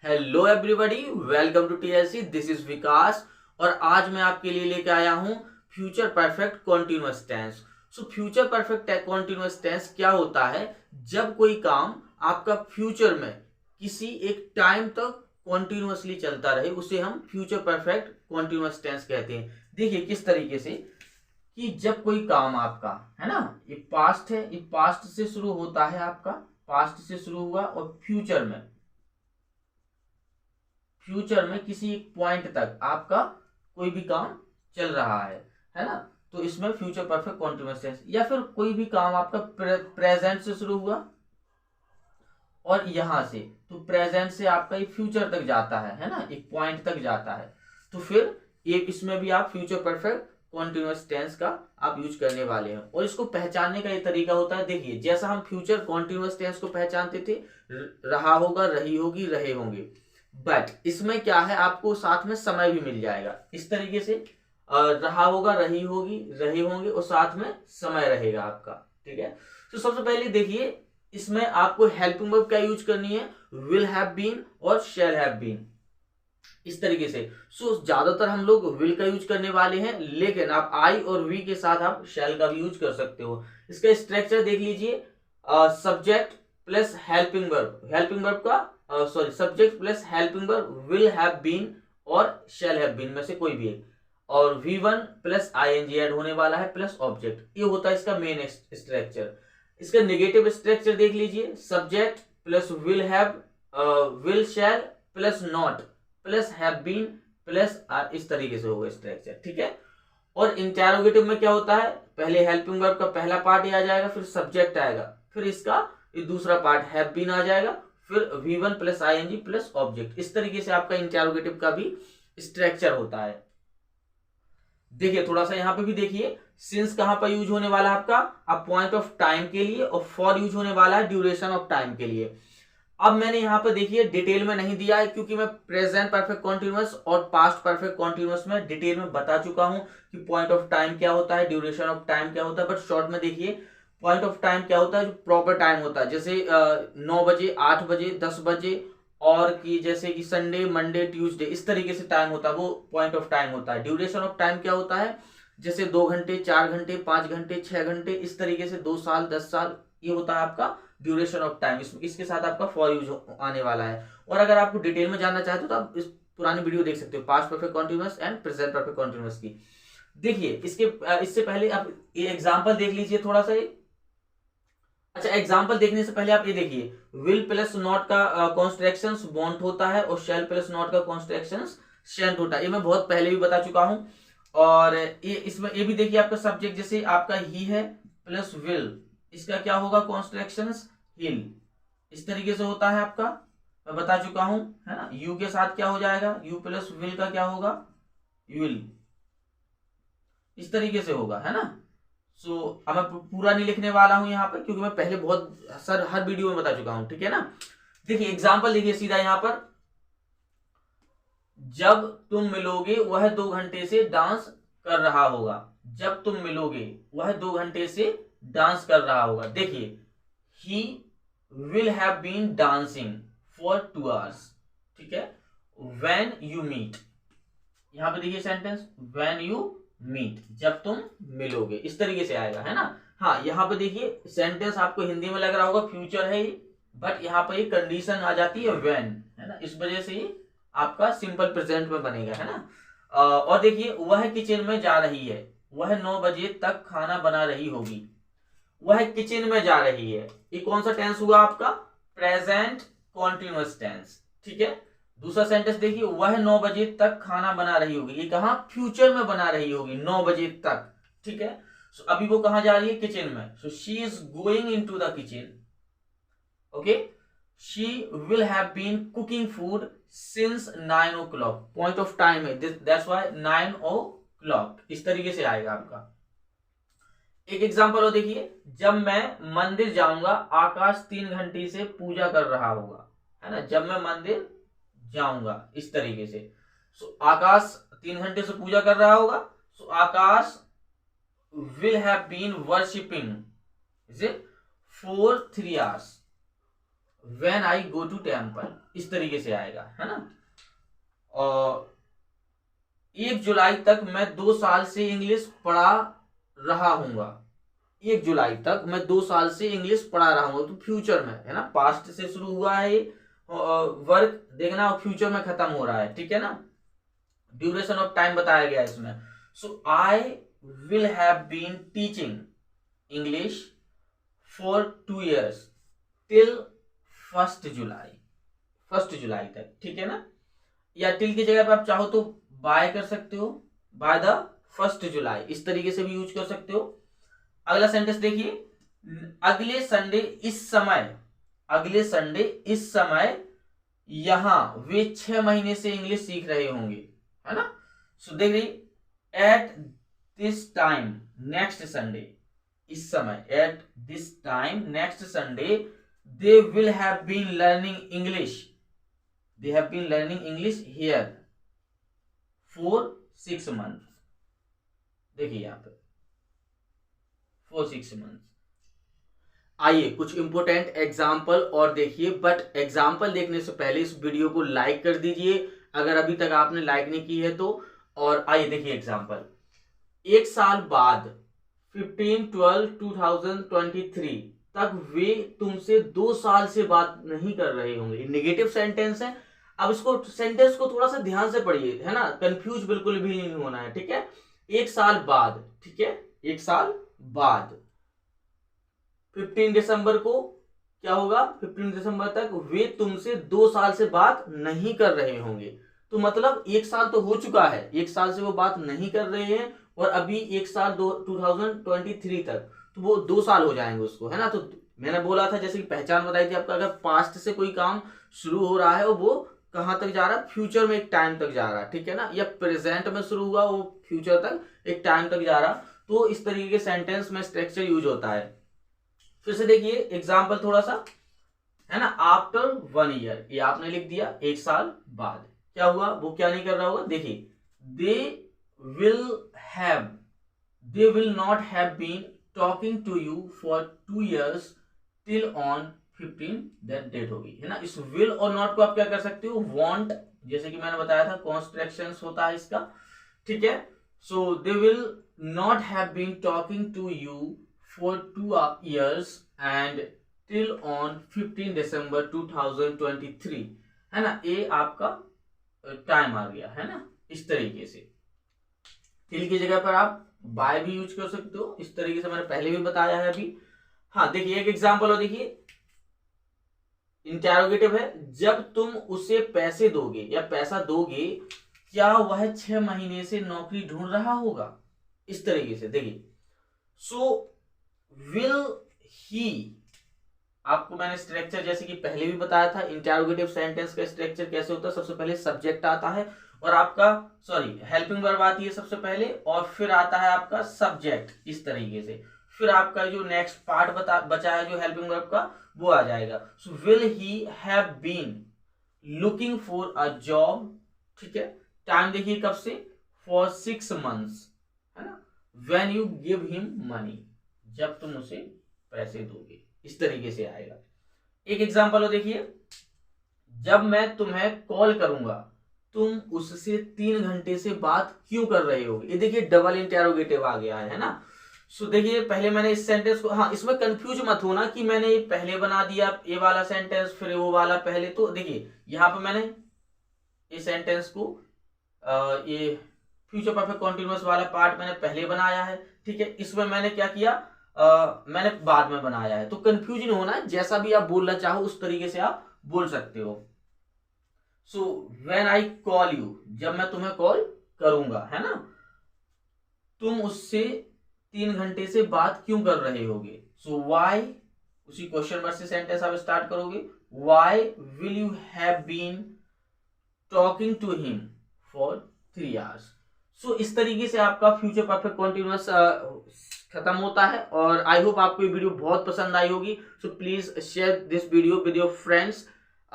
Hello everybody, welcome to TLC. This is Vikas और आज मैं आपके लिए लेके आया हूं future perfect continuous tense. So future perfect continuous tense क्या होता है? जब कोई काम आपका फ्यूचर में किसी एक टाइम तक कॉन्टिन्यूअसली चलता रहे उसे हम फ्यूचर परफेक्ट कॉन्टिन्यूअस टेंस कहते हैं। देखिए किस तरीके से कि जब कोई काम आपका है ना, ये पास्ट है, ये पास्ट से शुरू होता है, आपका पास्ट से शुरू हुआ और फ्यूचर में किसी एक पॉइंट तक आपका कोई भी काम चल रहा है ना, तो इसमें फ्यूचर परफेक्ट कॉन्टिन्यूअस टेंस। या फिर कोई भी काम आपका प्रेजेंट से शुरू हुआ और यहां से तो प्रेजेंट से आपका एक फ्यूचर तक जाता है ना, एक पॉइंट तक जाता है, तो फिर ये इसमें भी आप फ्यूचर परफेक्ट कॉन्टिन्यूअस टेंस का आप यूज करने वाले हैं। और इसको पहचानने का ये तरीका होता है, देखिए जैसा हम फ्यूचर कॉन्टिन्यूअस टेंस को पहचानते थे, रहा होगा, रही होगी, रहे होंगे, बट इसमें क्या है, आपको साथ में समय भी मिल जाएगा। इस तरीके से रहा होगा, रही होगी, रहे होंगे और साथ में समय रहेगा आपका। ठीक है, तो सबसे पहले देखिए इसमें आपको हेल्पिंग वर्ब क्या यूज करनी है, विल हैव बीन और शैल हैव बीन, इस तरीके से। सो ज्यादातर हम लोग विल का यूज करने वाले हैं, लेकिन आप आई और वी के साथ आप शैल का भी यूज कर सकते हो। इसका स्ट्रक्चर देख लीजिए, सब्जेक्ट प्लस हेल्पिंग वर्ब का subject plus helping verb will have been और शैल हैव बीन में से कोई भी एक, और V1 प्लस ING ऐड होने वाला है प्लस ऑब्जेक्ट। ये होता है इसका मेन स्ट्रक्चर। इसका नेगेटिव स्ट्रक्चर देख लीजिए, subject plus will have, will shall plus not plus have been plus are, इस तरीके से होगा स्ट्रक्चर। ठीक है, और इंटेरोगेटिव में क्या होता है, पहले हेल्पिंग वर्ब का पहला पार्ट ही आ जाएगा, फिर सब्जेक्ट आएगा, फिर इसका ये दूसरा पार्ट हैव बीन आ जाएगा, फिर V1 plus ING plus object. इस तरीके से आपका इंटेरोगेटिव का भी स्ट्रक्चर होता है। देखिए थोड़ा सा यहां पे भी देखिए, सिंस कहां पर यूज होने वाला है आपका, अब पॉइंट ऑफ टाइम के लिए, और फॉर यूज होने वाला है ड्यूरेशन ऑफ टाइम के लिए। अब मैंने यहां पर देखिए डिटेल में नहीं दिया है, क्योंकि मैं प्रेजेंट परफेक्ट कॉन्टिन्यूअस और पास्ट परफेक्ट कॉन्टिन्यूअस में डिटेल में बता चुका हूं कि पॉइंट ऑफ टाइम क्या होता है, ड्यूरेशन ऑफ टाइम क्या होता है। बट शॉर्ट में देखिए, पॉइंट ऑफ टाइम क्या होता है, जो प्रॉपर टाइम होता है, जैसे 9 बजे, 8 बजे, 10 बजे, और कि जैसे कि संडे, मंडे, ट्यूसडे, इस तरीके से टाइम होता है, वो पॉइंट ऑफ टाइम होता है। ड्यूरेशन ऑफ टाइम क्या होता है, जैसे 2 घंटे, 4 घंटे, 5 घंटे, 6 घंटे, इस तरीके से 2 साल, 10 साल, ये होता है आपका ड्यूरेशन ऑफ टाइम। इसके साथ आपका फॉर यूज आने वाला है। और अगर आपको डिटेल में जानना चाहते हो तो आप इस पुरानी वीडियो देख सकते हो, past perfect continuous and present perfect continuous की। देखिए इससे पहले आप ये एग्जांपल देख लीजिए थोड़ा सा। अच्छा, एग्जांपल देखने से पहले आप ये देखिए, विल प्लस नॉट का कॉन्स्ट्रक्शंस वॉन्ट होता है और शैल प्लस नॉट का कॉन्स्ट्रक्शंस शेंट होता है। ये मैं बहुत पहले भी बता चुका हूं। और ये इसमें ये भी देखिए, आपका सब्जेक्ट जैसे आपका ही है प्लस विल, इसका क्या होगा, कॉन्स्ट्रक्शंस हिल, इस तरीके से होता है आपका, मैं बता चुका हूं, है ना। यू के साथ क्या हो जाएगा, यू प्लस विल का क्या होगा, विल, इस तरीके से होगा, है ना। सो अब मैं पूरा नहीं लिखने वाला हूं यहाँ पर, क्योंकि मैं पहले बहुत हर वीडियो में बता चुका हूं। ठीक है ना, देखिए एग्जांपल देखिए सीधा यहाँ पर, जब तुम मिलोगे वह 2 घंटे से डांस कर रहा होगा। जब तुम मिलोगे वह 2 घंटे से डांस कर रहा होगा। देखिए, he will have been dancing for 2 hours। ठीक है, व्हेन यू मीट, यहां पे देखिए सेंटेंस, व्हेन यू मीट, जब तुम मिलोगे, इस तरीके से आएगा, है ना। हाँ, यहाँ पे देखिए सेंटेंस आपको हिंदी में लग रहा होगा फ्यूचर है, बट यहाँ पे एक कंडीशन आ जाती है व्हेन, है ना, इस वजह से ही आपका सिंपल प्रेजेंट में बनेगा, है ना। और देखिए, वह किचन में जा रही है, वह 9 बजे तक खाना बना रही होगी। वह किचन में जा रही है, ये कौन सा टेंस हुआ आपका, प्रेजेंट कॉन्टिन्यूअस टेंस। ठीक है, दूसरा सेंटेंस देखिए, वह 9 बजे तक खाना बना रही होगी, ये कहा फ्यूचर में बना रही होगी, 9 बजे तक। ठीक है, सो अभी वो कहां जा रही है, किचन में, so she is going into the kitchen. Okay, she will have been cooking food since 9 o'clock, point of time है, दैट्स व्हाई 9 o'clock, इस तरीके से आएगा आपका। एक एग्जांपल हो देखिए, जब मैं मंदिर जाऊंगा आकाश 3 घंटे से पूजा कर रहा होगा, है ना, जब मैं मंदिर जाऊंगा, इस तरीके से। सो आकाश 3 घंटे से पूजा कर रहा होगा, so Aakash will have been worshipping is it for 3 hours when I go to temple, इस तरीके से आएगा, है ना। और 1 जुलाई तक मैं 2 साल से इंग्लिश पढ़ा रहा हूंगा। 1 जुलाई तक मैं 2 साल से इंग्लिश पढ़ा रहा हूँ, तो फ्यूचर में है ना, पास्ट से शुरू हुआ है ये वर्क, देखना फ्यूचर में खत्म हो रहा है, ठीक है ना। ड्यूरेशन ऑफ टाइम बताया गया है इसमें। So I will have been teaching English for 2 years till 1 July, 1 जुलाई तक, ठीक है ना। या टिल की जगह पे आप चाहो तो बाय कर सकते हो, बाय द 1 जुलाई, इस तरीके से भी यूज कर सकते हो। अगला सेंटेंस देखिए, अगले संडे इस समय, अगले संडे इस समय यहां वे 6 महीने से इंग्लिश सीख रहे होंगे, है ना। सो देखिए, at this time next Sunday, इस समय, at this time next Sunday they will have been learning English, they have been learning English here for 6 months। देखिए यहां पे फॉर 6 months। आइए कुछ इंपोर्टेंट एग्जाम्पल और देखिए, बट एग्जाम्पल देखने से पहले इस वीडियो को लाइक कर दीजिए अगर अभी तक आपने लाइक नहीं की है तो। और आइए देखिए एग्जाम्पल, 1 साल बाद 15/12/2023 तक वे तुमसे 2 साल से बात नहीं कर रहे होंगे। नेगेटिव सेंटेंस है। अब इसको सेंटेंस को थोड़ा सा ध्यान से पढ़िए, है ना, कंफ्यूज बिल्कुल भी नहीं होना है, ठीक है। 1 साल बाद, ठीक है, 1 साल बाद 15 दिसंबर को क्या होगा, 15 दिसंबर तक वे तुमसे 2 साल से बात नहीं कर रहे होंगे। तो मतलब 1 साल तो हो चुका है, 1 साल से वो बात नहीं कर रहे हैं, और अभी 1 साल 2023 तक, तो वो 2 साल हो जाएंगे उसको, है ना। तो मैंने बोला था जैसे कि पहचान बताई थी आपका, अगर पास्ट से कोई काम शुरू हो रहा है और वो कहां तक जा रहा है, फ्यूचर में एक टाइम तक जा रहा है, ठीक है ना, या प्रेजेंट में शुरू हुआ वो फ्यूचर तक एक टाइम तक जा रहा, तो इस तरीके के सेंटेंस में स्ट्रक्चर यूज होता है। फिर से देखिए एग्जाम्पल थोड़ा सा, है ना, आफ्टर 1 year, ये आपने लिख दिया 1 साल बाद, क्या हुआ, वो क्या नहीं कर रहा होगा, देखिए, they will not have been talking to you for 2 years till on 15 that date होगी, है ना। इस विल और नॉट को आप क्या कर सकते हो, वांट, जैसे कि मैंने बताया था कॉन्स्ट्रक्शंस होता है इसका, ठीक है। So they will not have been talking to you for 2 years and till on 15 December 2023, है ना। ये आपका टाइम आ गया, है ना, इस तरीके से। टिल की जगह पर आप बाय भी यूज कर सकते हो, इस तरीके से मैंने पहले भी बताया है अभी। हाँ देखिए एक एग्जांपल और देखिए, इंटेरोगेटिव है, जब तुम उसे पैसे दोगे या पैसा दोगे क्या वह 6 महीने से नौकरी ढूंढ रहा होगा, इस तरीके से। देखिए, सो विल ही, आपको मैंने स्ट्रक्चर जैसे कि पहले भी बताया था, इंटेरोगेटिव सेंटेंस का स्ट्रक्चर कैसे होता है, सबसे पहले सब्जेक्ट आता है और आपका हेल्पिंग वर्ब आती है सबसे पहले, और फिर आता है आपका सब्जेक्ट, इस तरीके से। फिर आपका जो नेक्स्ट पार्ट बचा है जो हेल्पिंग वर्ब का, वो आ जाएगा। So will he have been looking for a job, ठीक है। टाइम देखिए कब से, फॉर 6 months, है ना। When you give him money, जब तुम उसे पैसे दोगे, इस तरीके से आएगा। एक एग्जांपल हो देखिए, जब मैं तुम्हें कॉल करूंगा तुम उससे 3 घंटे से बात क्यों कर रहे हो, ये देखिए डबल इंटेरोगेटिव आ गया है ना। सो देखिए पहले मैंने इस सेंटेंस को, हाँ इसमें कंफ्यूज मत होना कि मैंने ये पहले बना दिया ये वाला सेंटेंस फिर वो वाला पहले, तो देखिए यहाँ पे मैंने इस सेंटेंस को ये फ्यूचर परफेक्ट कॉन्टिन्यूअस वाला पार्ट मैंने पहले बनाया है, ठीक है। इसमें मैंने क्या किया, मैंने बाद में बनाया है, तो कंफ्यूज नहीं होना है, जैसा भी आप बोलना चाहो उस तरीके से आप बोल सकते हो। So when I call you, जब मैं तुम्हें कॉल करूंगा, है ना, तुम उससे 3 घंटे से बात क्यों कर रहे होगे। सो व्हाई, उसी क्वेश्चन वर्ड से सेंटेंस आप स्टार्ट करोगे, why will you have been talking to him for 3 hours। So इस तरीके से आपका फ्यूचर परफेक्ट कॉन्टिन्यूअस खत्म होता है। और आई होप आपको ये वीडियो बहुत पसंद आई होगी। So please share this video with your friends.